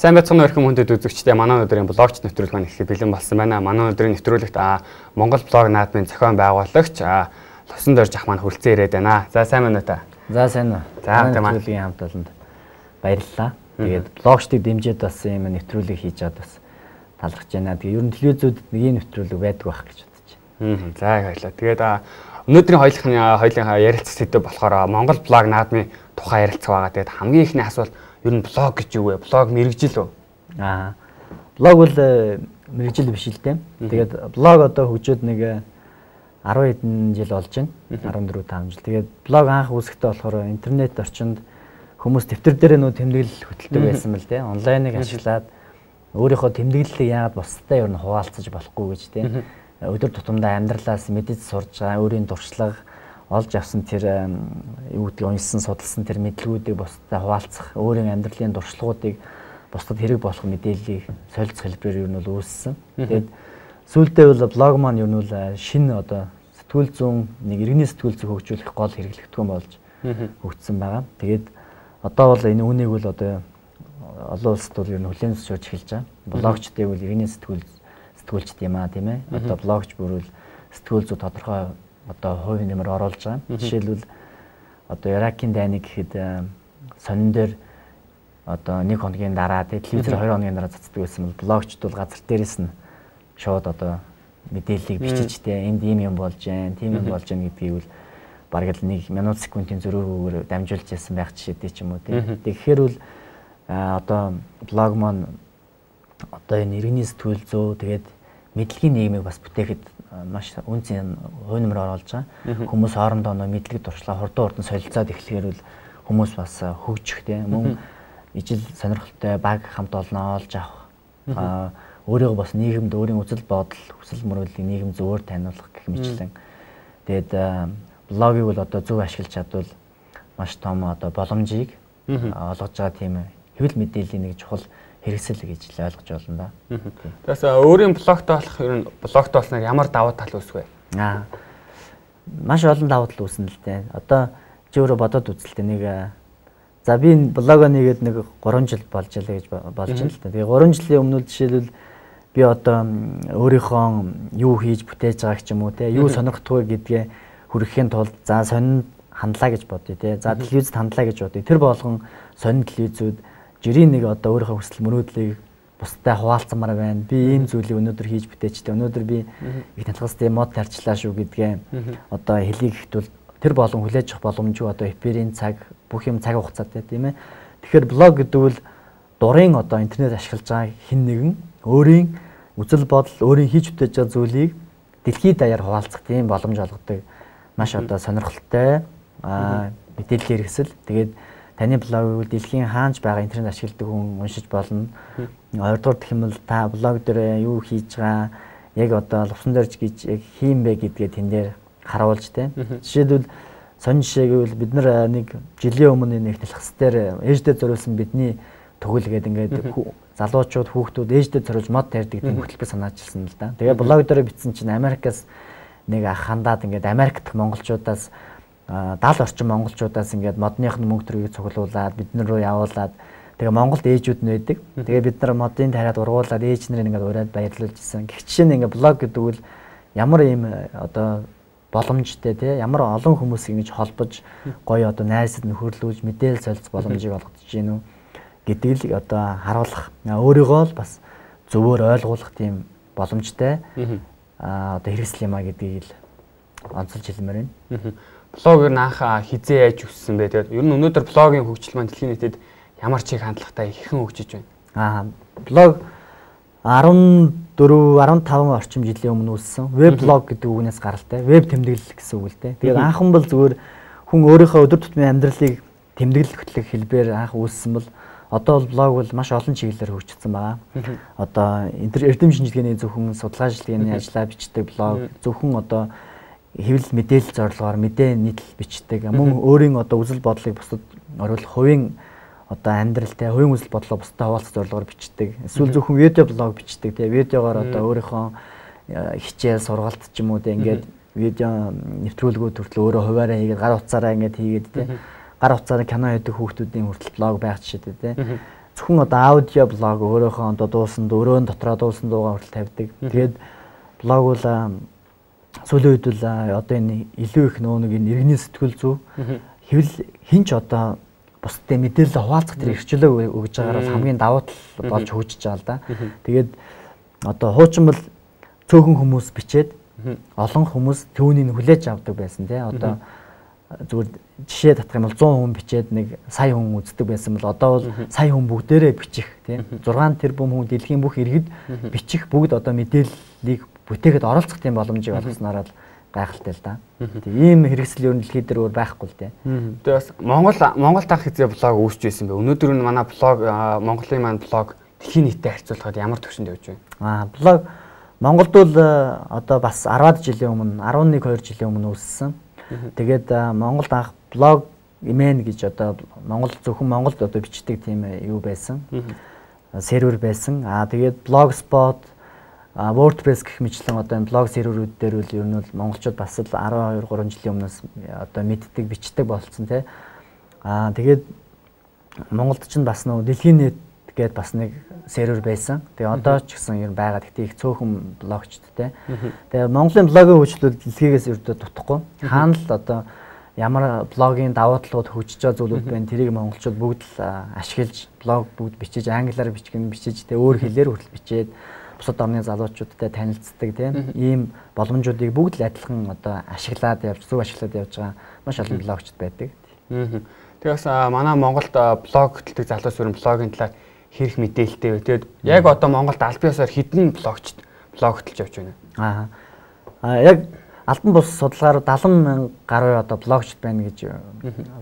Сайн байцгаана өрхөн хүндэт үзэгчдээ манай өнөөдрийн блогч нэвтрүүлэг маань эхлэх бэлэн болсон байна. Манай өнөөдрийн нэвтрүүлэгт Монгол блог наадмын зохион байгуулагч Лувсан Дорж ах маань хүрэлцэн ирээд байна. За сайн байна уу та? За сайн уу. За нэвтрүүлгийн хамт олонд баярлалаа. Тэгээд блогчдыг дэмжиж бас ийм нэвтрүүлэг хийж чад бас талархаж байна. Тэгээд ер нь телевизүүд нэг ийм нэвтрүүлэг байдаг байх гэж бодож байна. За баярлалаа. Тэгээд өнөөдрийн хоёулынхаа ярилцах сэдэв болохоор Монгол блог наадмын тухай ярилцах байгаа. Тэгээд хамгийн ихний асуулт ер нь блог гэж юу вэ? Блог мэрэгжил үү? Блог бол мэрэгжил биш л дээ. Тэгээд блог одоо хөгжөөд нэг 10 хэдэн жил болж байна. 14 5 жил. Тэгээд блог анх үүсгэхдээ болохоор интернет орчинд хүмүүс дэвтэр дээр нөө тэмдэглэл хөтэлдэг байсан мэл дээ. Онлайныг ашиглаад өөрийнхөө тэмдэглэлийг яагаад бусдад ер нь хуваалцаж болохгүй гэж дээ. Өдөр тутамдаа амьдралаас мэдэж сурж байгаа өөрийн дуршлага олж авсан тэр юу гэдэг уншсан судалсан тэр мэдлгүүдийг бусдад хуваалцах, өөрийн амьдралын дуршлагуудыг бусдад хэрэг болох мэдээллийг солилцох хэлбэрээр юу нь бол үүссэн. Тэгээд сүүлдээ бол блог маань юу нь бол шинэ одоо сэтгүүл зүүн нэг иргэний сэтгүүл зүйн хөгжүүлэх гол хэрэглэгдэхүүн болж хөгжсөн байгаа. Тэгээд одоо бол энэ үнийг бол одоо олон улсад бол юу нь хүлээн зөвшөөрч эхэлж байгаа. Блогчдыг бол иргэний сэтгүүлчд юм аа тийм ээ. Одоо блогч бүрвэл сэтгүүл зүй тодорхой одоо хувийн нэмэр оруулж байгаа. Жишээлбэл одоо Иракийн дайны гэхэд сонин дээр одоо 1 хоногийн дараа телевизээр 2 хоногийн дараа цацдаг байсан бол блогчд бол газар дээрээс нь шууд одоо мэдээллийг бичижтэй энд ийм юм болж байна, тийм юм болж байна гэдгийг бол бараг л 1 минут секундын зөрүүгээр дамжуулж яасан байх жишээтэй ч юм уу тийм. Тэгэхээр бол одоо блог маань одоо энэ иргэний сэтгүүл зүй тэгээд мэдлэгийн нийгмийг бас бүтээхэд маш үнцэн хувь нэмэр оруулж байгаа. Хүмүүс хоорондоо мэдлэг дуршлага хурдан солилцоод эхлэхээр бол хүмүүс бас хөгжих тийм мөн ижил сонирхолтой баг хамт олноо олж авах. Өөрийгөө бас нийгэмд өөрийн үзэл бодол хүсэл мөрөөдлийг нийгэм зөвөр таниулах гэх мэтлэн. Тэгээд блогийг бол одоо зөв ашиглаж чадвал маш том одоо боломжийг олгож байгаа тийм хэвлэл мэдээллийн нэг чухал хэрэгсэл гэж л ойлгож байна да. Тэгээс өөрийн блогтой болох ер нь блогтой болсноор ямар давуу тал үүсвэ? Маш олон давуу тал үүснэ л дээ. Одоо чи өөрөө бодоод үзэлтэй нэг за би блогоо нэгээд нэг 3 жил болж ялаа гэж болж байна л да. Тэгээ 3 жилийн өмнө жишээлбэл би одоо өөрийнхөө юу хийж бүтээж байгааг ч юм уу те юу сонирхдаггүй гэдгээ хүргэхийн тулд за сонин хандлаа гэж бодъё те. За телевизэд хандлаа гэж бодъё. Тэр болгон сонин телевизүүд жирийн нэг одоо өөрийнхөө хүсэл мөрөөдлийг бусдад хуваалцмаар байна. Би ийм зүйлийг өнөөдөр хийж бүтээчтэй. Өнөөдөр би их талхастай мод тарчлаа шүү гэдгээ одоо хэлийг хэвтвэл тэр болон хүлээж авах боломжгүй одоо эфирийн цаг бүх юм цаг хугацаатай тийм ээ. Тэгэхээр блог гэдэг бол дурын одоо интернет ашиглаж байгаа хэн нэгэн өөрийн үзэл бодол, өөрийн хийж бүтээж байгаа зүйлийг дэлхийд даяар хуваалцах тийм боломж олгодог. Маш одоо сонирхолтой мэдээллийн хэрэгсэл. Тэгээд таны блогыг дэлхийн хаанч байгаа интернет ашигладаг хүн уншиж болно. Хоёрдугаар гэх юм бол та блог дээр юу хийж байгаа, яг одоо Лувсан Дорж гэж яг хийм бэ гэдгээ тэн дээр харуулж тийм. Жишээлбэл сонин жишээ гэвэл бид нар нэг жилийн өмнө нэг талхас дээр ээждээ зориулсан бидний төгөлгээд ингээд залуучууд хүүхдүүд ээждээ зориулж мод тарьдаг тийм хөтөлбөр санаачилсан л да. Тэгээ блог дээр бичсэн чинь Америкаас нэг ах хандаад ингээд Америкт монголчуудаас 70 орчим монголчуудаас ингээд модных нь мөнгө төргийг цуглуулад бид нар руу явуулаад тэгээ Монголд ээжүүд нь байдаг. Тэгээ бид нар модын тариад ургуулад ээж нарыг ингээд ураад баярлуулж ирсэн. Гэхдээ ингээд блог гэдэг үл ямар ийм одоо боломжтой тий ямар олон хүмүүсийг ингэж холбож гоё одоо найзад нөхөрлүүлж мэдээлэл солилцох боломжийг олгож гинүү гэдгийг л одоо харуулах. Өөрийгөө л бас зөвөр ойлгуулах тийм боломжтой одоо хэрэгсэл юм а гэдгийг л онцолж хэлмээр байна. Блог ер нь анх хизээ яаж өссөн бэ? Тэгээд ер нь өнөөдөр блогийн хөгжил маань дэлхийн нийтэд ямар чиг хандлагатай хэрхэн хөгжиж байна? Блог 14 15 орчим жилийн өмнө үүссэн. Веб блог гэдэг үгнээс гаралтай. Веб тэмдэглэл гэсэн үг л дээ. Тэгээд анхан бол зүгээр хүн өөрийнхөө өдөр тутмын амьдралыг тэмдэглэл хөтлөх хэлбээр анх үүссэн бол одоо бол блог бол маш олон чиглэлээр хөгжсөн байгаа. Одоо эрдэм шинжилгээний зөвхөн судалгаа шинжилгээний ажлаа бичдэг блог, зөвхөн одоо хэвлэл мэдээлэл зорилгоор мэдээ нийтлэл бичдэг. Мөн өөрийн одоо үзэл бодлыг бусдад оруулах хувийн одоо амьдралтай хувийн үзэл бодлоо бусдад хаваалцах зорилгоор бичдэг. Эсвэл зөвхөн видео блог бичдэг. Тэгээ видеогоор одоо өөрийнхөө хичээл сургалт ч юм уу те ингээд видео нэвтрүүлгүүд хүртэл өөрөө хуваараа хийгээд гар утсаараа ингээд хийгээд те гар утсаараа кино хийдэг хүүхдүүдийн хүртэл блог байх жишээтэй те. зөвхөн одоо аудио блог өөрөөхөө одоо дуусан өрөөнд дотроо дуусан дуугаа хүртэл тавьдаг. Тэгээд блог бол сүүлийн үед бол одоо энэ илүү их нэг энэ иргэний сэтгүүл зүй хэвэл хинч одоо бусдын мэдээлэл хуваалцах тэр эрхчлөө өгж байгаагаар хамгийн давуу тал болж хөгжиж байгаа л да. Тэгээд одоо хуучин бол цөөхөн хүмүүс бичээд олон хүмүүс түүнийг хүлээж авдаг байсан тий. Одоо зүгээр жишээ татах юм бол 100 хүн бичээд нэг сая хүн үздэг байсан бол одоо бол сая хүн бүгдээрээ бичих тий. 6 тэрбум хүн дэлхийн бүх иргэд бичих бүгд одоо мэдээллийг бүтээхэд оролцох тийм боломжийг олгосноор л гайхалтай л да. Тийм хэрэгсэл ер нь дэлхийд дээр өөр байхгүй л тий. Тэгээ бас Монгол танх хязээ блог үүсч байсан бэ. Өнөөдөр нь манай блог Монголын маань блог дэлхийн нийтэд харьцуулахад ямар төвшөнд явж байна? Блог Монголд бол одоо бас 10-аад жилийн өмнө 11-2 жилийн өмнө үүссэн. Тэгээд Монголд анх блог имэн гэж одоо зөвхөн Монголд одоо бичдэг тийм юу байсан. Сервер байсан. Тэгээд Blogspot, WordPress гэх мэтлэн одоо энэ блог серверүүд дээр үл ер нь бол монголчууд бас л 12-3 жилийн өмнөөс одоо мэддэг, бичдэг болсон тий. Тэгээд Монголд ч бас нөө дэлхийн нийт гээд бас нэг сервер байсан. Тэгээ одоо ч гэсэн ер байгаа. Гэхдээ их цөөхөн блогчдтэй. Тэгээ Монголын блогийн хөгжлөл дэлхийгээс ердөө дутхгүй. Хаана л одоо ямар блогийн давуу талууд хөгжиж байгаа зүйлүүд байна. Тэрийг монголчууд бүгд л ашиглаж блог бүгд бичиж англиар бичиж тэгээ өөр хэлээр хүртэл бичээд бусад орны залуучуудтай танилцдаг тийм ийм боломжуудыг бүгд л адилхан одоо ашиглаад явж байгаа маш олон блогчд байдаг. Тэгээ бас манай Монголд блог төлдөг залуус өрн блогийн талаар хэрэг мэдээлэлтэй вэ. Тэгээд яг одоо Монголд аль биесээр хэдэн блог хөтлж явж байна? Яг албан бус судалгаар 70,000 гаруй одоо блогчд байна гэж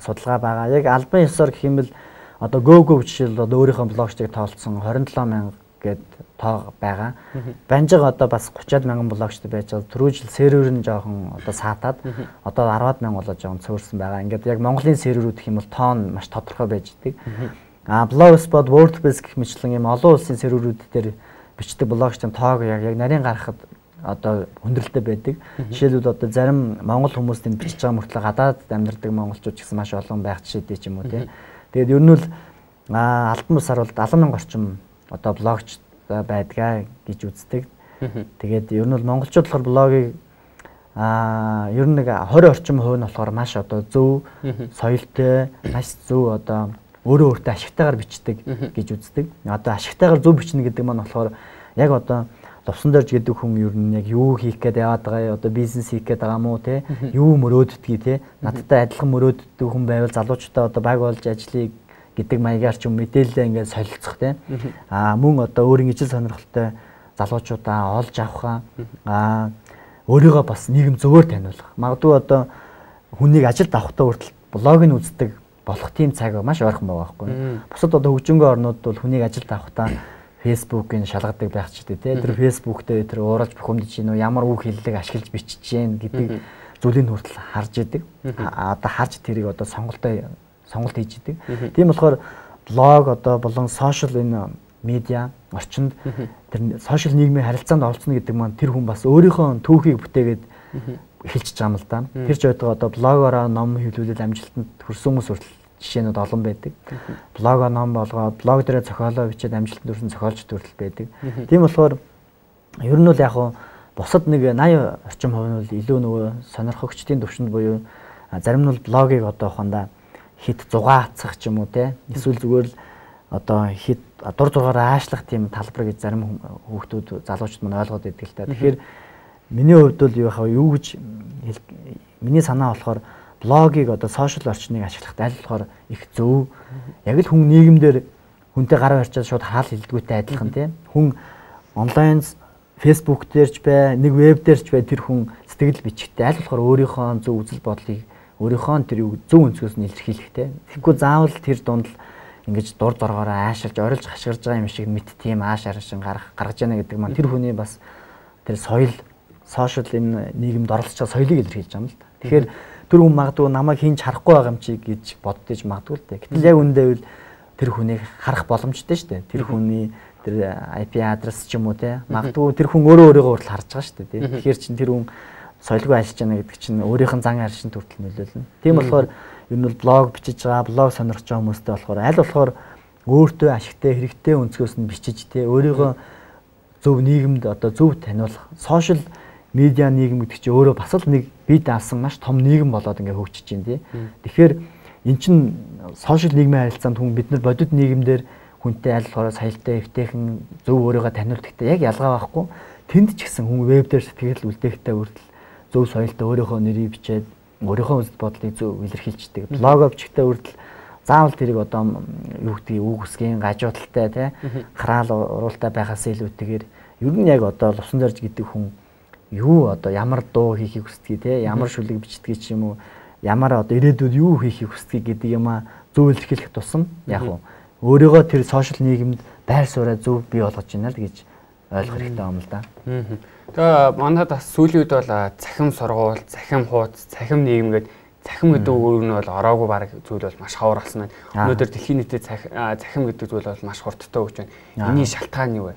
судалгаа байгаа. Яг албан ёсоор гэх юм бол одоо Google жишээл одоо өөрийнхөө блогчдыг тоолцсон 27,000 гээд тоо байгаа. Банжиг одоо бас 30,000 блогчд байж байгаа. Түрүү жил сервер нь жоохон одоо саатаад одоо 10,000 болоод жоохон цөөрсөн байгаа. Ингээд яг Монголын серверүүд гэх юм бол тоон маш тодорхой байж идэг. Blogspot, WordPress гэх мэтлэн юм олон улсын серверүүд дээр бичдэг блогчдын тоог яг нарийн гаргахад одоо хүндрэлтэй байдаг. Жишээлбэл одоо зарим монгол хүмүүс тэнд бичиж байгаа мөртлөө гадаад амьдардаг монголчууд ч гэсэн маш олон байх жишээтэй ч юм уу тий. Тэгээд ер нь л албан бусаар бол 70,000 орчим одоо блогч байдгаа гэж үздэг. Тэгээд ер нь бол монголчууд болохоор блогийг ер нь нэг 20 орчим хувь нь болохоор маш одоо зөв, соёлтой, маш зөв одоо өөрөө өөртөө ашигтайгаар бичдэг гэж үздэг. Одоо ашигтайгаар зөв бичнэ гэдэг маань болохоор яг одоо лувсан дорж гэдэг хүн ер нь яг юу хийх гээд яваад байгаа, одоо бизнес хийх гээд байгаа мó те, юу мөрөөддөг те, надтай адилхан мөрөөддөг хүн байвал залуучуудаа одоо баг болж ажиллая гэдэг маягаар ч юм мэдээлэлээ ингээд солилцох те. Мөн одоо өөрийн ижил сонирхолтой залуучуудаа олж авах өөрийгөө бас нийгэм зөвөр таниулах. Магадгүй одоо хүнийг ажилд авахтаа хүртэл блогийг үздэг болох тийм цаг маш ойрхон байгаа байхгүй. Бусад одоо хөгжингөө орнууд бол хүнийг ажилд авахтаа Facebook-ыг шалгадаг байх ч гэдэг. Тэр Facebook дээр тэр ууралж бухимдаж гинөө ямар үг хэллэг ашиглаж бичиж гин гэдэг зүйлийг хүртэл харж идэг. Одоо харж тэрийг одоо сонголт хийж идэг. Тийм болохоор блог одоо болон сошиал энэ медиа орчинд тэр сошиал нийгмийн харилцаанд оролцно гэдэг маань тэр хүн бас өөрийнхөө түүхийг бүтээгээд эхэлж байгаа юм л да. Тэр ч байдаг одоо блогоороо ном хэвлүүлээд амжилтанд хүрсэн хүмүүс хүртэл жишээнүүд олон байдаг. Блогоо ном болгоод блог дээр зохиолоо бичээд амжилтанд хүрсэн зохиолчд хүртэл байдаг. Тийм болохоор ер нь бол яг хуу бусад нэг 80 орчим хувь нь бол илүү нөгөө сонирхогчдын төвшөнд буюу зарим нь бол блогийг одоо ухаандаа хит зугаа хацах ч юм уу те. Эсвэл зүгээр л одоо хит дур зургаараа аашлах тийм талбар гэж зарим хүүхдүүд залуучууд мань ойлгоод байдаг л та. Тэгэхээр миний хувьд бол юу гэж миний санаа болохоор блогийг одоо сошиал орчныг ашиглахад аль болохоор их зөв. Яг л хүн нийгэмдэр хүнтэй гараа барьчаад шууд хаал хэлдэггүйтэй адилхан тийм. Хүн онлайн Facebook дээр ч бай, нэг веб дээр ч бай тэр хүн сэтгэл бичгтэй аль болохоор өөрийнхөө зөв үзэл бодлыг өөрийнхөө тэр зөв өнцгөөс нь илэрхийлэхтэй. Тэгэхгүй заавал тэр дунд л ингэж дур зоргоороо аашилж, орилж хашгирж байгаа юм шиг мэд тийм ааш аршин гаргаж яана гэдэг маань тэр хүний бас тэр соёл сошиал энэ нийгэмд оролцож байгаа соёлыг илэрхийлж байгаа юм л да. Тэгэхээр тэр хүн магадгүй намайг хинж харахгүй байгаа юм чи гэж боддож магадгүй л дээ. Гэтэл яг үндэ бол тэр хүнийг харах боломжтой шүү дээ. Тэр хүний тэр IP адрес ч юм уу те магадгүй тэр хүн өөрийгөө хүртэл харж байгаа шүү дээ. Тэгэхээр чин тэр хүн соёлгүй ажиллаж байна гэдэг чинь өөрийнх нь зан аршин хүртэл нөлөөлнө. Тийм болохоор ер нь бол блог бичиж байгаа, блог сонирхож байгаа хүмүүстэй болохоор аль болохоор өөртөө ашигтай хэрэгтэй өнцгөөс нь бичиж те өөрийгөө зөв нийгэмд одоо зөв таниулах. Сошиал медиа нийгэм гэдэг чинь өөрөө бас л нэг бие даасан маш том нийгэм болоод ингээ хөгжиж байна тий. Тэгэхээр эн чин сошиал нийгмийн харилцаанд хүн бид нар бодит нийгэмдэр хүнтэй аль болохоор соёлтой эвтэйхэн зөв өөрийгөө таниулдагтай яг ялгаа байхгүй. Тэнд ч гэсэн хүн веб дээр сэтгэл үлдээхтэй хүртэл зөв соёлтой өөрийнхөө нэрийг бичээд өөрийнхөө үзэл бодлыг зөв илэрхийлждэг. Блог бичгтээ хүртэл заавал тэрийг одоо юу гэдгийг үг үсгийн гажуудалтай тий хараал уралтай байхаас илүүтэйгээр ер нь яг одоо лувсан дорж гэдэг хүн юу одоо ямар дуу хийхийг хүсдэг тий ямар шүлэг бичдэг ч юм уу ямар одоо ирээдүйд юу хийхийг хүсдэг гэдэг юм а зөв илэрхийлэх тусам яг уу өөрийгөө тэр сошиал нийгэмд байр сууриа зөв бий болгож байна л гэж ойлгох хэрэгтэй юм л да. Тэгээ манайд бас сүүлийн үед бол цахим сургууль, цахим хуудас, цахим нийгэм гэдэг цахим гэдэг үг нь бол ороогүй баг зүйл бол маш ховор болсон байна. Өнөөдөр дэлхийн нийтэд цахим гэдэг зүйл бол маш хурдтай өгч байна. Энийн шалтгаан юу вэ?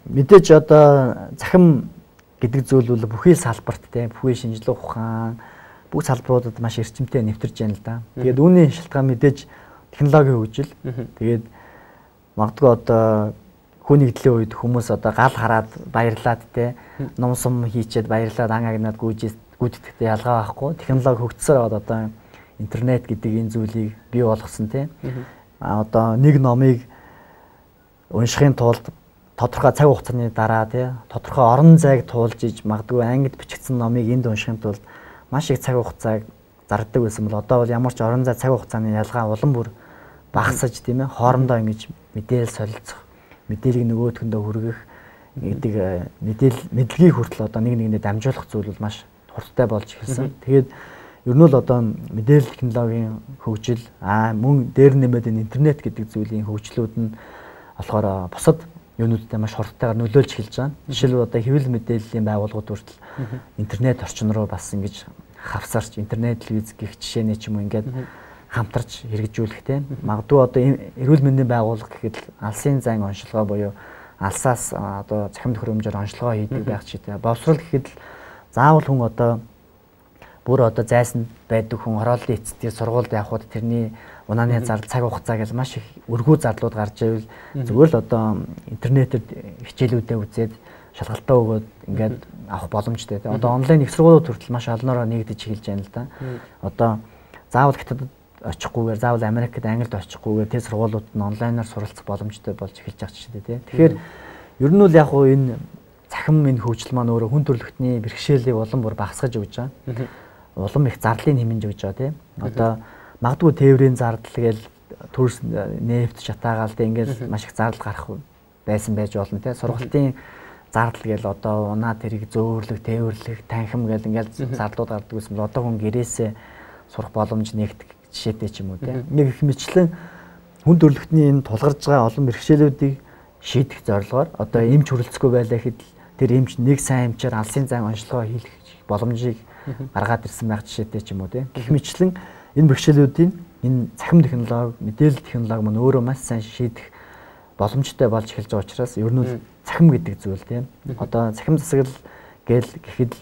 Мэдээж одоо цахим гэдэг зүйл бол бүхий салбарт те бүхий шинжилгээ ухаан бүх салбаруудад маш эрчимтэй нэвтэрж байна л да. Тэгээд үүний шалтгаан мэдээж технологийн хөгжил. Тэгээд магадгүй одоо хүн нэгдлийн үед хүмүүс одоо гал хараад баярлаад те ном сум хийчихэд баярлаад ан агнаад гүйдэгтэй ялгаа байхгүй. Технологи хөгжсөөр аваад одоо интернет гэдэг энэ зүйлийг бий болгосон те. Одоо нэг номыг уншихын тулд тодорхой цаг хугацааны дараа те тодорхой орон зайг туулж иж магадгүй ангид бичигдсэн номыг энд уншихын тулд маш их цаг хугацааг зардаг байсан бол одоо бол ямар ч орон зай цаг хугацааны ялгаа улам бүр багасаж тийм ээ хоорондоо ингэж мэдээлэл солилцох мэдээллийг нөгөөдхөндөө хүргэх гэдэг мэдлэгийг хүртэл одоо нэг нэгэндээ дамжуулах зүйл бол маш хурдтай болж эхэлсэн. Тэгээд ер нь л одоо мэдээлэл технологийн хөгжил мөн дээр нэмээд интернет гэдэг зүйлийн хөгжлүүд нь болохоор бусад юунуудтай маш хурдтайгаар нөлөөлж эхэлж байгаа. Жишээлбэл одоо хэвлэл мэдээллийн байгууллагууд хүртэл интернет орчин руу бас ингэж хавсарч интернет телевиз гэх жишээний ч юм уу ингээд хамтарч хэрэгжүүлэх тийм магадгүй одоо эрүүл мэндийн байгууллага гэхэд алсын зайн онцлогоо буюу алсаас одоо цахим төхөөрөмжөөр онцлогоо хийдэг байх ч тийм боловсрол гэхэд заавал хүн одоо бүр одоо зайсанд байдаг хүн хорооллын эцэстээ сургуульд явхад тэрний унааны зардал цаг хугацаа гэж маш их өргөө зардлууд гарч ивэл зүгээр л одоо интернетэд хичээлүүдээ үзээд шалгалтаа өгөөд ингээд авах боломжтой тийм одоо онлайн их сургуулиуд хүртэл маш олноороо нэгдэж эхэлж байна л да. Одоо заавал хятадд очихгүйгээр заавал Америкт Англид очихгүйгээр тэр сургуулиуд нь онлайнаар суралцах боломжтой болж эхэлж байгаа ч тийм. Тэгэхээр ер нь бол яг уу энэ цахим энэ хөгжил маань өөрөө хүн төрөлхтний бэрхшээлийг улам бүр багасгаж өгч байгаа. Улам их зардлын хэмжиж өгч байгаа тийм. Одоо магадгүй тээврийн зардал гээл төрс нефт шатаагаал тийм ингээд маш их зардал гарах байсан байж болно тийм. Сургалтын зардал гээл одоо унаа тэрийг зөөрлөг, тээвэрлэх, танхим гээл ингээд зардлууд гардаг гэсэн бол одоо хүн гэрээсээ сурах боломж нэгтгэх жишээтэй ч юм уу тийм. Нэг их мэтлэн хүн төрөлхтний энэ тулгарж байгаа олон бэрхшээлүүдийг шийдэх зорилгоор одоо эмч хүрэлцэхгүй байлаа гэхэд тэр эмч нэг сайн эмчээр алсын зайн онцлогоо хийх боломжийг гаргаад ирсэн байх жишээтэй ч юм уу тийм. Гэх мэтлэн энэ бэрхшээлүүдийн энэ цахим технологи, мэдээлэл технологи маань өөрөө маш сайн шийдэх боломжтой болж эхэлж байгаа учраас ер нь цахим гэдэг зүйл тийм. Одоо цахим засаглал гэхэд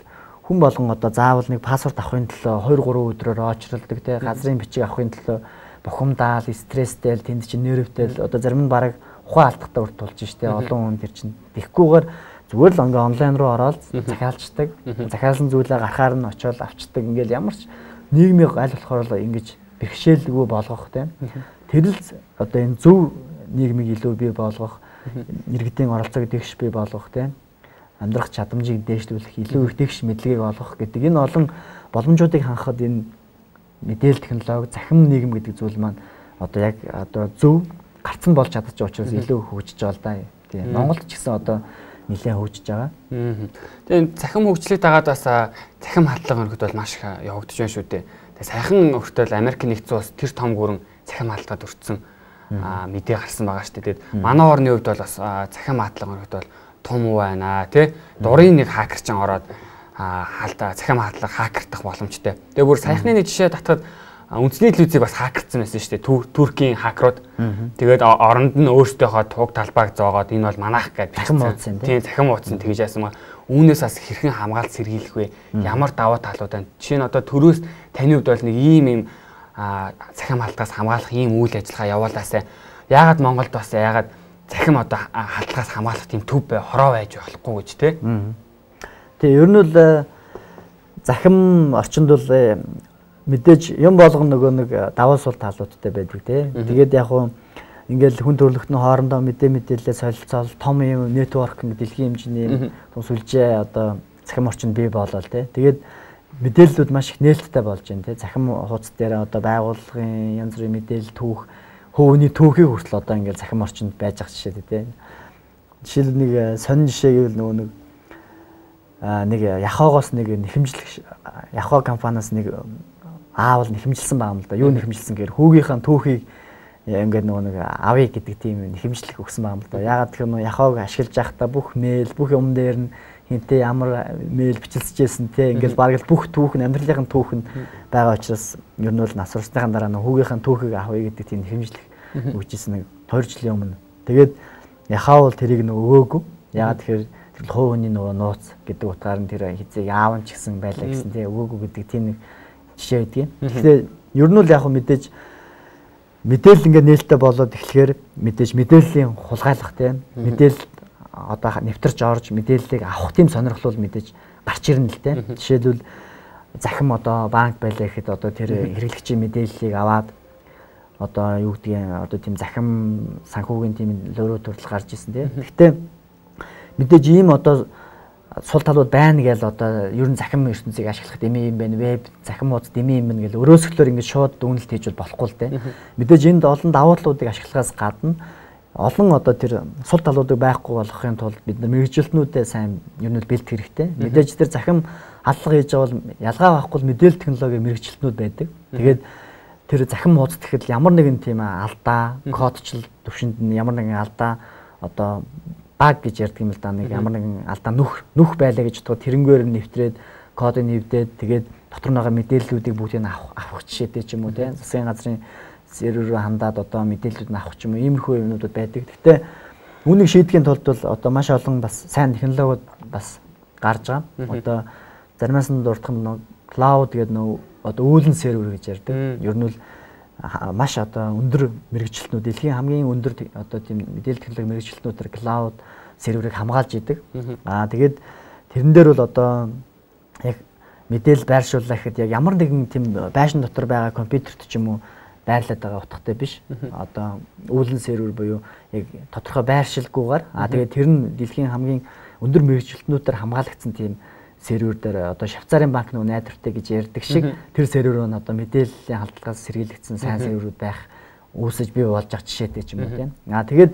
хүн болгон одоо заавал нэг пассворд авахын төлөө 2-3 өдрөөр очролдог тийм. Газрын бичиг авахын төлөө бухимдаал, стресстэй, тэнд чинь нервтэй одоо зарим нь бараг ухаан алдахтай урт тулж штэ олон хүн тэр чинь тэгхгүйгээр зүгээр л ингээ онлайн руу ороод захиалцдаг. Захиалсан зүйлээ гарахаар нь очиод авчдаг. Ингээл ямар ч нийгмийн аль болохоор л ингэж бэрхшээлгүй болгох тийм. Тэр л одоо энэ зөв нийгмийг илүү бий болгох, иргэдийн оролцоог дэгш бий болгох тийм. Амьдрах чадамжийг дээшлүүлэх, илүү их дэгш мэдлэгийг олгох гэдэг энэ олон боломжуудыг хангахад энэ мэдээлэл технологи, цахим нийгэм гэдэг зүйл маань одоо яг одоо зөв гарцсан болж чадчих учраас илүү хөгжиж байгаа л да. Тийм. Монголд ч гэсэн одоо нэлээд хөгжиж байгаа. Тэгээ цахим хөгжлийг дагаад бас цахим хадлага өргөд бол маш их явагдаж байна шүү дээ. Тэгээ сайхан өртөл Америк нэгдсэн улс тэр том гүрэн цахим хаалгад өртсөн мэдээ гарсан байгаа шүү дээ. Тэгээд манай орны хувьд бол бас цахим хаалга өргөд бол том байна тий. Дурын нэг хакерчин ороод цахим хаалга хакертах боломжтой. Тэгээ бүр саяхны нэг жишээ татахад үндэсний телевизийг бас хакерцсан байсан шүү дээ. Туркийн хакерууд. Тэгээд оронд нь өөрсдийнхөө туг талбайг зоогоод энэ бол манайх гэж цахим уудсан тийм цахим уудсан тэгж яасан маа. Үүнээс бас хэрхэн хамгаалт сэргийлэх вэ? Ямар даваа талууд байна? Жишээ нь одоо төрөөс таны хувьд бол нэг ийм захим халтгаас хамгаалах ийм үйл ажиллагаа явуулаасаа яагаад Монголд бас яагаад захим одоо халтгаас хамгаалах тийм төв хороо байж болохгүй гэж те. Тэгээ ер нь бол захим орчинд бол мэдээж юм болгоно нөгөө нэг даваа сул талуудтай байдаг те. Тэгээд яг хуу ингээл хүн төрөлхтний хоорондоо мэдээлэлээ солилцоол том юм нэтворкинг дэлхийн хэмжээний том сүлжээ одоо захим орчинд бий болоод те. Тэгээд мэдээллүүд маш их нээлттэй болж байна те. Захим хуудас дээр одоо байгууллагын янз бүрийн мэдээлэл түүх хөвөний түүхийг хүртэл одоо ингээл захим орчинд байж байгаа жишээ те. Жишээл нэг сонин жишээ гэвэл нэг Яхоогоос нэг нэхэмжлэх Яхоо компаниас нэг аавал нэхэмжилсэн байгаа юм л да. Юу нэхэмжилсэн гэхээр хүүгийнхаа түүхийг ингээд нэг авъя гэдэг тийм нэхэмжлэх өгсөн байгаа юм л да. Ягаад гэхээр нөө Яхоог ашиглаж байхдаа бүх мэйл бүх юм дээр нь хинтээ ямар мэйл бичилсэжсэн те ингээд бараг л бүх түүх нь амьдралын түүх нь байгаа учраас ер нь бол нас урсныхаа дараа нөө хүүгийнхаа түүхийг авъя гэдэг тийм нэхэмжлэх өгчээсэн нэг 2 жилийн өмнө. Тэгээд Яхаа бол тэрийг нөө өгөөгүй. Ягаад тэгэхээр тэр хууны нөгөө нууц гэдэг утгаар нь тэр хизээ яаван ч гэсэн байлаа гэсэн тий өгөөгүй гэдэг тийм нэг жишээ байдгийг. Тэгэхээр ер нь л яг мэдээж мэдээлэл ингээд нээлттэй болоод эхлэхээр мэдээж мэдээллийн хулгайлах тий мэдээлэл одоо нэвтэрч орж мэдээллийг авах тийм сонирхол мэдээж гарч ирнэ л тий. Жишээлбэл захим одоо банк байлаа гэхэд одоо тэр хэрэглэгчийн мэдээллийг аваад одоо юу гэдгийг одоо тийм захим санхүүгийн тийм лөрөө төрөл гарч ирсэн тий. Гэхдээ мэдээж ийм одоо сул талууд байна гэж одоо ер нь захим ертөнцийг ашиглах дэмий юм байна. Веб захим хуудас дэмий юм байна гэж өрөөсгөлөөр ингэж шууд дүгнэлт хийж болохгүй л дээ. Мэдээж энд олон давуу талуудыг ашиглахаас гадна олон одоо тэр сул талуудыг байхгүй болгохын тулд бид нар мэрэгжилтнүүдэд сайн ер нь бэлт хэрэгтэй. Мэдээж тэр захим алдлага хийж байгаа бол ялгаа байхгүй мэдээлэл технологийн мэрэгжилтнүүд байдаг. Тэгээд тэр захим хуудас гэхэд ямар нэгэн тийм алдаа, кодчл төвшөнд нь ямар нэгэн алдаа одоо баг гэж ярьдаг юм л да. Нэг ямар нэгэн алдаа нүх байлаа гэж бодоход тэрнгээр нь нэвтрээд кодыг нэвдээд тэгээд дотор нь байгаа мэдээллүүдийг бүгдийг авах жишээтэй ч юм уу тийм засгийн газрын сервер рүү хандаад одоо мэдээллүүд нь авах ч юм уу иймэрхүү юмнууд байдаг. Гэхдээ үүнийг шийдэхийн тулд бол одоо маш олон бас сайн технологиуд бас гарч байгаа. Одоо заримаас нь дурдах нь клауд гэдэг нөө одоо үүлэн сервер гэж ярьдаг. Ер нь бол маш одоо өндөр мэрэгчлэтнүүд дэлхийн хамгийн өндөр одоо тийм мэдээлэл технологи мэрэгчлэтнүүдээр клауд серверийг хамгаалж идэг. Тэгээд тэрэн дээр бол одоо яг мэдээлэл байршууллаа гэхэд яг ямар нэгэн тийм байшин дотор байгаа компьютерт ч юм уу байрлаад байгаа утгатай биш. Одоо үүлэн сервер буюу яг тодорхой байршилгүйгээр тэгээд тэр нь дэлхийн хамгийн өндөр мэрэгчлэтнүүдээр хамгаалагдсан тийм сервер дээр одоо Швейцарын банк нөгөө найдвартай гэж ярьдаг шиг тэр сервер нь одоо мэдээллийн халдлагаас сэргийлэгдсэн сайн серверүүд байх үүсэж бий болж байгаа жишээтэй ч юм уу тийм. Тэгээд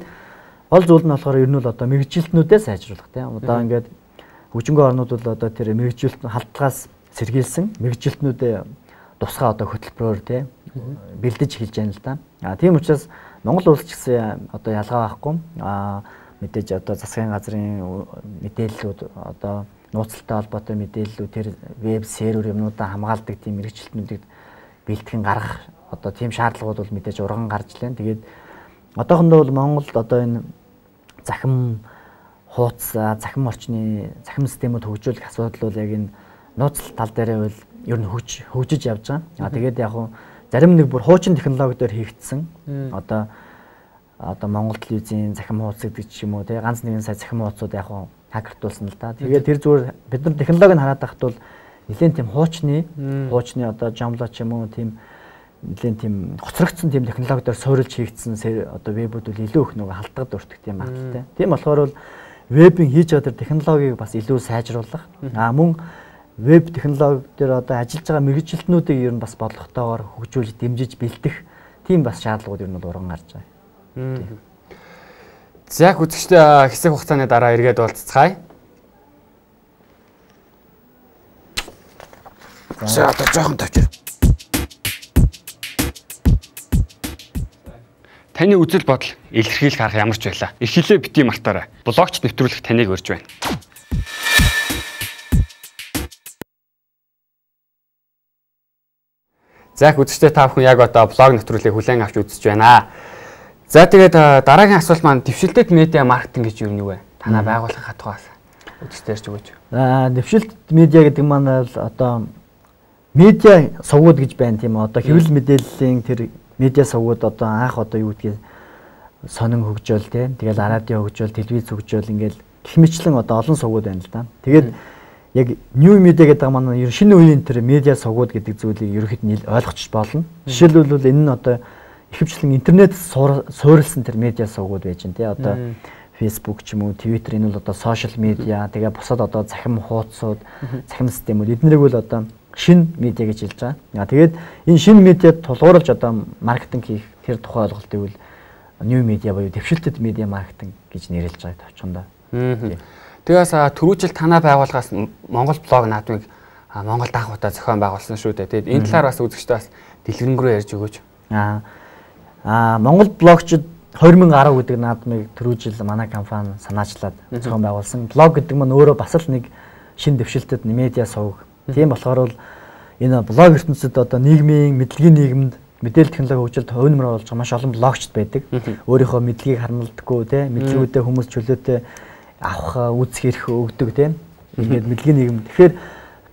гол зүйл нь болохоор ер нь бол одоо мэрэгжилтнүүдээ сайжруулах тийм. Одоо ингээд хөгжингөө орнууд бол одоо тэр мэрэгжилт халдлагаас сэргийлсэн мэрэгжилтнүүдээ тусгай одоо хөтөлбөрөөр тийм бэлдэж эхэлж байна л да. Тийм учраас Монгол улс ч гэсэн одоо ялгаа байхгүй. Мэдээж одоо засгийн газрын мэдээллүүд одоо нууцтай холбоотой мэдээллүүд тэр веб сервер юмнуудаа хамгаалдаг тийм мэрэгчлэтнүүдийг бэлтгэн гаргах одоо тийм шаардлагууд бол мэдээж урган гарч лээ. Тэгээд одоохондоо бол Монголд одоо энэ захим хуудас, захим орчны захим системүүд хөгжүүлэх асуудал бол яг энэ нууцлал тал дээр бол ер нь хөгжиж явж байгаа. Тэгээд яг хуу зарим нэг бүр хуучин технологиор хийгдсэн одоо Монгол телевизийн захим хуудас гэдэг ч юм уу тий ганц нэгэн сая захим хуудасууд яг хуу хакертуулсан л да. Тэгээд тэр зүгээр бид нар технологиг хараад байхад бол нэлээд тийм хуучны одоо Joomla ч юм уу тийм нэлээд тийм хоцрогдсон тийм технологиор суурилж хийгдсэн одоо вебүүд бол илүү их нөгөө халтгад өртөх тийм магадaltaй. Тийм болохоор бол вебийн хийж байгаа тэр технологиг бас илүү сайжруулах. Мөн веб технологи дээр одоо ажиллаж байгаа мэрэгжилтнүүдийг ер нь бас бодлоготойгоор хөгжүүлж дэмжиж бэлдэх тийм бас шаардлагууд ер нь уран гарч байгаа. За яг үзэгчтэй хэсэг хугацааны дараа эргээд уулзцгаая. За одоо жоохон тавьчих. Таны үзэл бодол илэрхийлэх арга ямар ч байлаа. Их хэлээ бити мартаарай. Блогч нэвтрүүлэх таныг урьж байна. За их үзэгчтэй та бүхэн яг одоо блог нэвтрүүлгийг хүлээн авч үзэж байна. За тэгээд дараагийн асуулт маань дэвшилтэд медиа маркетинг гэж юу вэ? Танаа байгууллага хатгаас үзэгчдэрч өгөөч. Дэвшилт медиа гэдэг маань бол одоо медиа сувгууд гэж байна тийм үү. Одоо хэвлэл мэдээллийн тэр медиа сувгууд одоо анх одоо юу гэдгийг сонин хөгжөөл тийм. Тэгэл радио хөгжөөл, телевиз хөгжөөл ингээл гэх мэтлэн одоо олон сувгууд байна л да. Тэгээд яг new media гэдэг маань шинэ үеийн тэр медиа сувгууд гэдэг зүйлийг ерөөхдөө нь ойлгочих болно. Жишээлбэл энэ нь одоо ихэвчлэн интернет суурилсан тэр медиа сувгууд байж байна тийм. Одоо Facebook ч юм уу, Twitter энэ бол одоо social media, тэгээ бусад одоо захим хуудасууд, захим системүүд эднэрийг бол одоо шинэ медиа гэж хэлж байгаа. Тэгээд энэ шинэ медиад тулгуурлаж одоо маркетинг хийх тэр тухай ойлголтыг бол new media буюу дэвшилтэд медиа маркетинг гэж нэрлэж байгаа товчхондоо. Тэгээс түрүүжил танаа байгууллагаас Монгол блог наадмыг Монгол анх удаа зохион байгуулсан шүү дээ. Тэгээд энэ талаар бас үзэгчдээ бас дэлгэрэнгүй ярьж өгөөч. Монгол блогчид 2010 гэдэг наадмыг түрүүжил манай компани санаачлаад зохион байгуулсан. Блог гэдэг нь өөрөө бас л нэг шинэ дэвшилтэд медиа сувг. Тийм болохоор бол энэ блог ертөнцид одоо нийгмийн мэдлэгийн нийгэмд мэдээлэл технологи хөгжилд хувь нэмэр болж байгаа маш олон блогчд байдаг. Өөрийнхөө мэдлэгийг харамлдаггүй тийм мэдлэгүүдээ хүмүүс чөлөөтэй авах үзэх эрх өгдөг тийм. Ингээд мэдлэгийн нийгэм. Тэгэхээр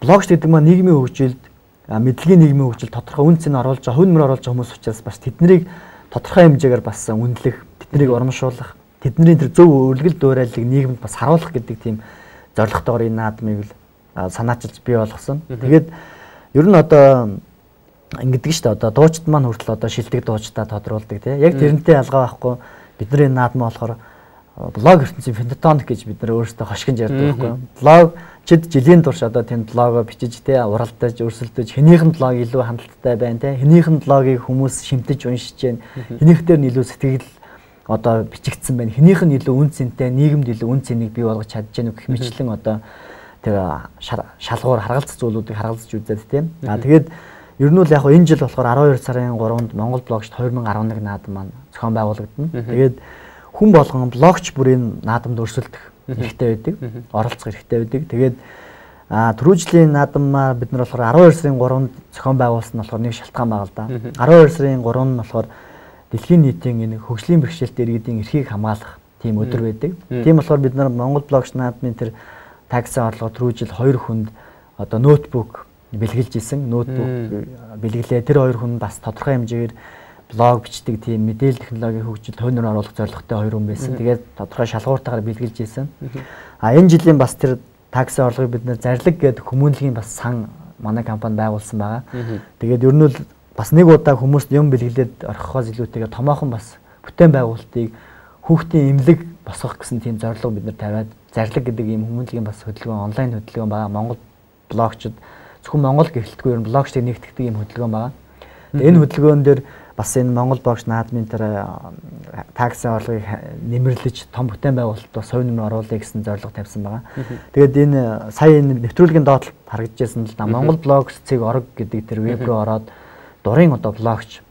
блогч гэдэг маань нийгмийн хөгжилд мэдлэгийн нийгмийн хөгжилд тодорхой үн цэн оруулж байгаа хувь нэмэр оруулж байгаа хүмүүс учраас бас тэднийг тодорхой хэмжээгээр бас үнэлэх, тэднийг урамшуулах, тэдний тэр зөв үргэлж дуурайлыг нийгэмд бас харуулах гэдэг тийм зорилготойгоор энэ наадмыг санаачилж бий болгосон. Тэгээд ер нь одоо ингэдэг шүү дээ. Одоо дуучид маань хүртэл одоо шилдэг дуучдаа тодруулдаг тийм. Яг тэрнтэй ялгаа байхгүй бидний наадмаа болохоор блог ертөнцийн пентатоник гэж бид нар өөрсдөө хошигнж ярьдаг байхгүй. Блог чид жилийн турш одоо тэнд блогоо бичиж тийм уралдаж өрсөлдөж хэнийхэн блог илүү хандлттай байна тийм. Хэнийхэн блогийг хүмүүс шимтэж уншиж байна. Хэнийх дээр нь илүү сэтгэл одоо бичигдсэн байна. Хэнийх нь илүү үн цэнтэй, нийгэмд илүү үн цэнийг бий болгож чадж гэнэ гэх мэтлэн одоо тэр шалгуур харгалзах зүйлүүдийг харгалзаж үзээд тийм. Тэгээд ер нь бол яг энэ жил болохоор 12 сарын 3-нд Монгол блогчд 2011 наадам маань зохион байгуулагдана. Тэгээд хүн болгон блогч бүрийн наадамд өрсөлдөх хэрэгтэй байдаг, оролцох хэрэгтэй байдаг. Тэгээд түрүүжлийн наадамаа бид нар болохоор 12 сарын 3-нд зохион байгуулсан нь болохоор нэг шалтгаан байгаа л да. 12 сарын 3 нь болохоор дэлхийн нийтийн энэ хөгжлийн бэрхшээлтэй иргэдийн эрхийг хамгаалах тийм өдөр байдаг. Тийм болохоор бид нар Монгол блогч наадмын тэр таксын орлого түрүүжил 2 хүнд одоо ноутбук бэлгэлж исэн. Ноутбук бэлгэлээ. Тэр 2 хүн бас тодорхой хэмжээгээр блог бичдэг тийм мэдээлэл технологийн хөгжилд хувь нэмэр оруулах зорилготой 2 хүн байсан. Тэгээд тодорхой шалгууртайгаар бэлгэлж исэн. Энэ жилийн бас тэр таксын орлогыг бид нэр зарлиг гэдэг хүмүүнлэгийн бас сан манай компани байгуулсан байгаа. Тэгээд ер нь бол бас нэг удаа хүмүүст юм бэлгэлээд орхихоос илүүтэйгээр томоохон бас бүтээн байгуулалтыг хүүхдийн эмнэлэг босгох гэсэн тийм зорилго бид нар тавиад зарлиг гэдэг ийм хүмүүнлэгийн бас хөдөлгөөн онлайн хөдөлгөөн байгаа. Монгол блогчид зөвхөн Монгол гэхэлтгүй ер нь блогчдыг нэгтгэдэг ийм хөдөлгөөн байгаа. Энэ хөдөлгөөн дээр бас энэ Монгол блогч наадмын тэр таксын орлогыг нэмэрлэж том бүтээн байгуулалт бас хувь нэмэр оруулъя гэсэн зорилго тавьсан байгаа. Тэгээд энэ сая энэ нэвтрүүлгийн доотлолт харагдажсэн л да Монгол блогч цэг орог гэдэг тэр веб руу ороод дурын одоо блогч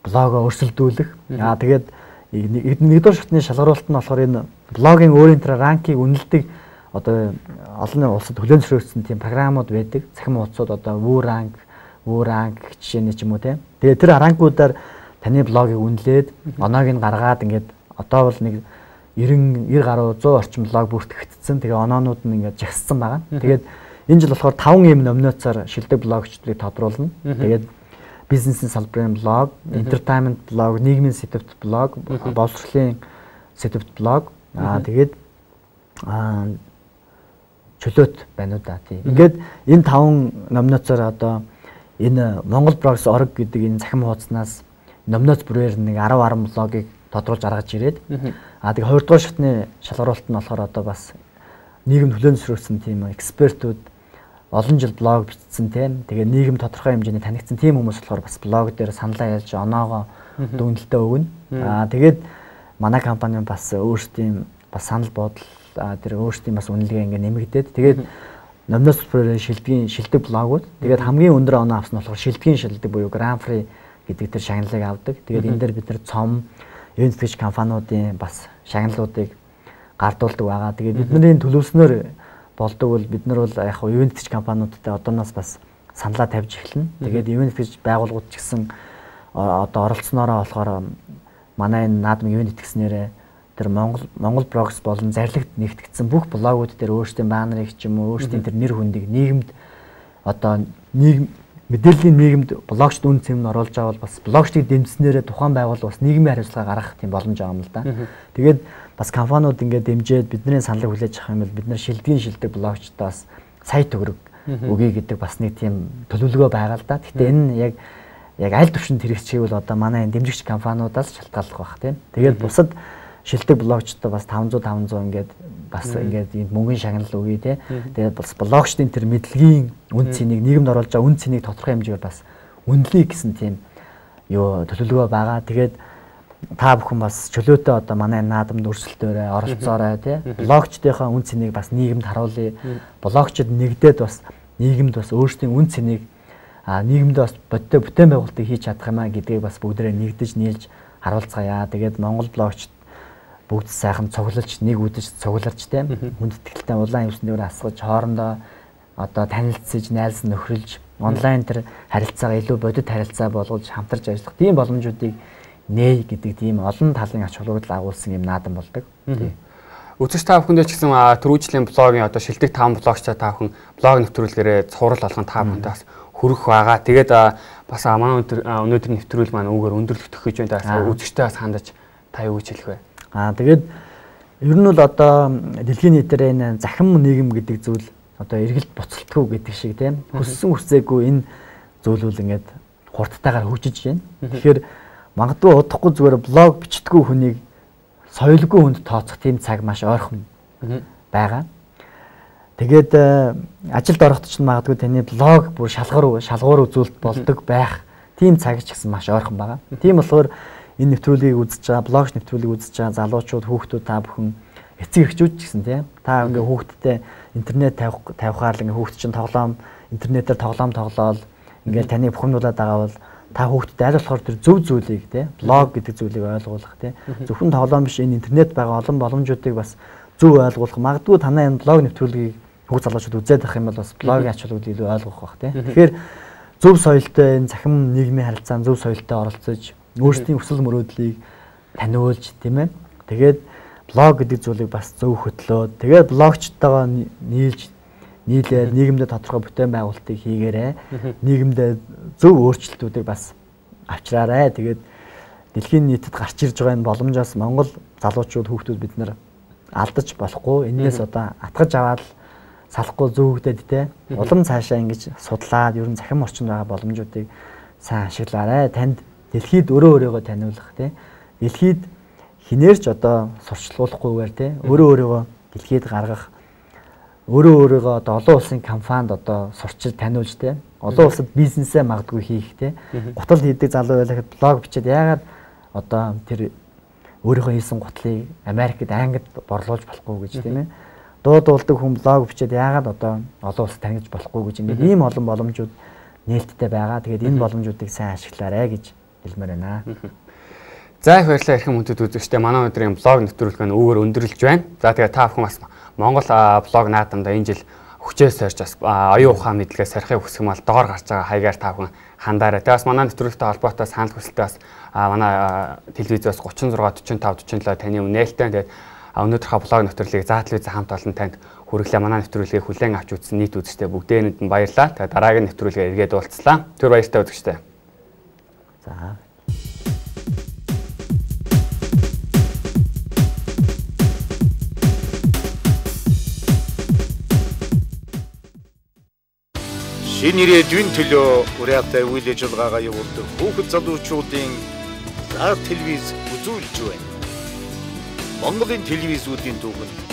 блогоо өрсөлдүүлэх. Тэгээд нэгдүгээр шатны шалгаруулалт нь болохоор энэ блогийн өөрийн тэр ранкийг үнэлдэг одоо олон улсад төлөөлөгдсөн тийм програмууд байдаг. Захим хуудасууд одоо Woo-rank жишээний ч юм уу тийм. Тэгээд тэр ранкуудаар таны блогийг үнэлээд оноог нь гаргаад ингээд одоо бол нэг 90 гаруй 100 орчим блог бүртгэгдсэн. Тэгээ оноонууд нь ингээд жагссан байгаа. Тэгээд энэ жил болохоор 5 ийм номинацаар шилдэг блогчдыг тодруулна. Тэгээд бизнесийн салбарын блог, entertainment блог, нийгмийн сэдвт блог, боловсролын сэдвт блог. Тэгээд чөлөөт байна уу да тийм. Ингээд энэ 5 номинацаар одоо энэ Монгол блогс орог гэдэг энэ захим хуудаснаас номиноц бүрээр нэг 10 блогийг тодруулж гаргаж ирээд тэгээ 2 дугаар шатны шалгаруулалт нь болохоор одоо бас нийгэм төлөөлсөн тийм экспертүүд олон жил блог бичсэн тийм тэгээ нийгэм тодорхой хэмжээний танигдсан тийм хүмүүс болохоор бас блог дээр саналаа ялж оноогоо дүгнэлтээ өгнө. Тэгээд манай компани бас өөрсдийн бас санал бодол тэр өөрсдийн бас үнэлгээ ингээ нэмэгдээд тэгээд номиноц бүрээр шилдэг блогууд тэгээд хамгийн өндөр оноо авсан нь болохоор шилдгийн шилдэг буюу Grand Prix гэдэг тэр шагналыг авдаг. Тэгээд энэ дээр бид нар цом ивент тэтгэгч компаниудын бас шагналуудыг гардуулдаг байгаа. Тэгээд бидний төлөвлөснөөр болдог бол бид нар бол яг хуу ивент тэтгэгч компаниудтай одооноос бас саналаа тавьж эхэлнэ. Тэгээд ивент тэтгэгч байгууллагууд ч гэсэн одоо оролцсноороо болохоор манай энэ наадмын ивент тэтгэснээрээ тэр Монгол блогс болон зарлагт нэгтгэгдсэн бүх блогууд дээр өөрсдийн баннерыг ч юм уу өөрсдийн тэр нэр хүндийг нийгэмд одоо мэдээллийн нийгэмд блогчд үн цэм нь оруулж авал бас блогчдыг дэмжснээрээ тухайн байгууллага бас нийгмийн хариуцлага гаргах тийм боломж байгаа юм л да. Тэгээд бас компаниуд ингээд дэмжиж бидний саналыг хүлээж авах юм бол бид нар шилдэг блогчдоос сая төгрөг өгье гэдэг бас нэг тийм төлөвлөгөө байгаа л да. Гэхдээ энэ яг аль төвшөнд хэрэгжчихвэл одоо манай энэ дэмжигч компаниудаас шалтгааллах байх тийм. Тэгээд бусад шилдэг блогчдод бас 500 ингээд бас ингээд энэ мөнгөний шагнал өгье тий. Тэгээд бас блогчдын тэр мэдлэгийн үн цэнийг нийгэмд оруулж байгаа үн цэнийг тодорхой хэмжээгээр бас үнэлэе гэсэн тийм юу төлөвлөгөө байгаа. Тэгээд та бүхэн бас чөлөөтэй одоо манай наадамд өрсөлдөөрэй, оролцоорой тий. Блогчдынхаа үн цэнийг бас нийгэмд харуулъя. Блогчд нэгдээд бас нийгэмд бас өөрсдийн үн цэнийг нийгэмд бас бодтой бүтээн байгуулалтыг хийж чадах юмаа гэдгийг бас бүгдээрээ нэгдэж нийлж харуулцгаая. Тэгээд Монгол блогчд бүгд сайхан цуглалж нэг үдэж цугларч тийм хүндэтгэлтэй улаан өвснөөр асгаж хоорондоо одоо танилцж найз нөхрөлж онлайн тэр харилцаагаа илүү бодит харилцаа болгож хамтарч ажиллах тийм боломжуудыг нээ гэдэг тийм олон талын ач холбогдол агуулсан юм наадам болдог. Үзэгч та бүхэндээ ч гэсэн түрүүжлийн блогийн одоо шилдэг 5 блогчтой та бүхэн блог нэвтрүүлгээрээ цуврал болгон та бүхэнтэй хүрэх байгаа. Тэгээд бас манай өнөөдөр нэвтрүүл маань үүгээр өндөрлөгдөх гэж байна. Үзэгчтэй бас хандаж та юу гэж хэлэх вэ? Тэгээд ер нь бол одоо дэлхийн нийтээр энэ захим нийгэм гэдэг зүйл одоо эргэлт буцалтгүй гэдэг шиг тийм хүссэн хүсээгүй энэ зүйл үл ингээд хурдтайгаар хөгжиж байна. Тэгэхээр магадгүй удахгүй зүгээр блог бичдэггүй хүнийг соёлгүй хүнд тооцох тийм цаг маш ойрхон байгаа. Тэгээд ажилд ороход ч магадгүй таны блог бүр шалгуур үзүүлэлт болдог байх тийм цаг ч гэсэн маш ойрхон байгаа. Тийм болохоор энэ нэвтрүүлгийг үзэж байгаа, блог нэвтрүүлгийг үзэж байгаа залуучууд, хүүхдүүд та бүхэн эцэг эхчүүд ч гэсэн тийм та ингээ хүүхдтэй интернет тавихаар л ингээ хүүхд чинь интернетээр тоглоом тоглоод ингээ таныг бухимдуулаад байгаа бол та хүүхдэд аль болохоор тэр зөв зүйлийг тийм блог гэдэг зүйлийг ойлгуулах тийм зөвхөн тоглоом биш энэ интернет байгаа олон боломжуудыг бас зөв ойлгуулах. Магадгүй танаа энэ блог нэвтрүүлгийг хүүхд залуучууд үзээд авах юм бол бас блогийн ач холбогдолыг илүү ойлгох бах тийм. Тэгэхээр зөв соёлтой энэ захим нийгмийн харилцаанд зөв соёлтой оролцож өөрсдийн өсөл мөрөөдлийг таниулж тийм ээ. Тэгээд блог гэдэг зүйлийг бас зөв хөтлөөд тэгээд блогчтойгоо нийлээд нийгэмдээ тодорхой бүтээн байгуулалтыг хийгээрэй. Нийгэмдээ зөв өөрчлөлтүүдийг бас авчраарай. Тэгээд дэлхийн нийтэд гарч ирж байгаа энэ боломжоос Монгол залуучууд хүүхдүүд бид нар алдаж болохгүй. Энээс одоо атгаж аваад салахгүй зөвөгдөд те. Улам цаашаа ингэж судлаад ер нь захим орчинд байгаа боломжуудыг сайн ашиглаарай. Танд дэлхийд өөрийгөө таниулах тий. Дэлхийд хинээрч одоо сурчлуулахгүйгээр тий. Өөрийгөө дэлхийд гаргах. Өөрийгөө одоо олон улсын компанид одоо сурчил таниулж тий. Олон улсад бизнесээ магадгүй хийх тий. Гутал хийдэг залуу байлахад блог бичээд яагаад одоо тэр өөрийнхөө хийсэн гутлыг Америкт, Англид борлуулж болохгүй гэж тийм ээ. Дууд дуулдаг хүн блог бичээд яагаад одоо олон улсад таних болохгүй гэж ингээд ийм олон боломжууд нээлттэй байгаа. Тэгээд энэ боломжуудыг сайн ашиглаарай гэж хэлмээр байна. За их баярлалаа эрхэм хүндэт үзэгчдээ манай өдрийн блог нэвтрүүлэг нь үүгээр өндөрлөж байна. За тэгээд та бүхэн бас Монгол блог наадамда энэ жил хүчээс сорж бас оюун ухаан мэдлэгээс сорихыг хүсэх юм бол доор гарч байгаа хаягаар та бүхэн хандаарай. Тэгээд бас манай нэвтрүүлэгтэй холбоотой санал хүсэлтээ бас манай телевизээс 36 45 47 таны нээлттэй. Тэгээд өнөөдрийнхөө блог нэвтрүүлгийг заа телевиз хамт олон танд хүргэлээ. Манай нэвтрүүлгийг хүлээн авч үзсэн нийт үзэгчдээ бүгдээрэнд нь баярлалаа. Тэгээд дараагийн нэвтрүүлгээ эргээд уулзлаа. Түр баяртай үзэгчдээ. За. Шинэ ирээдүйн төлөө уриалтай үйл ажиллагаагаа явуулдаг хүүхэд залуучуудын заа телевиз үзүүлж байна. Монголын телевизүүдийн түүхэнд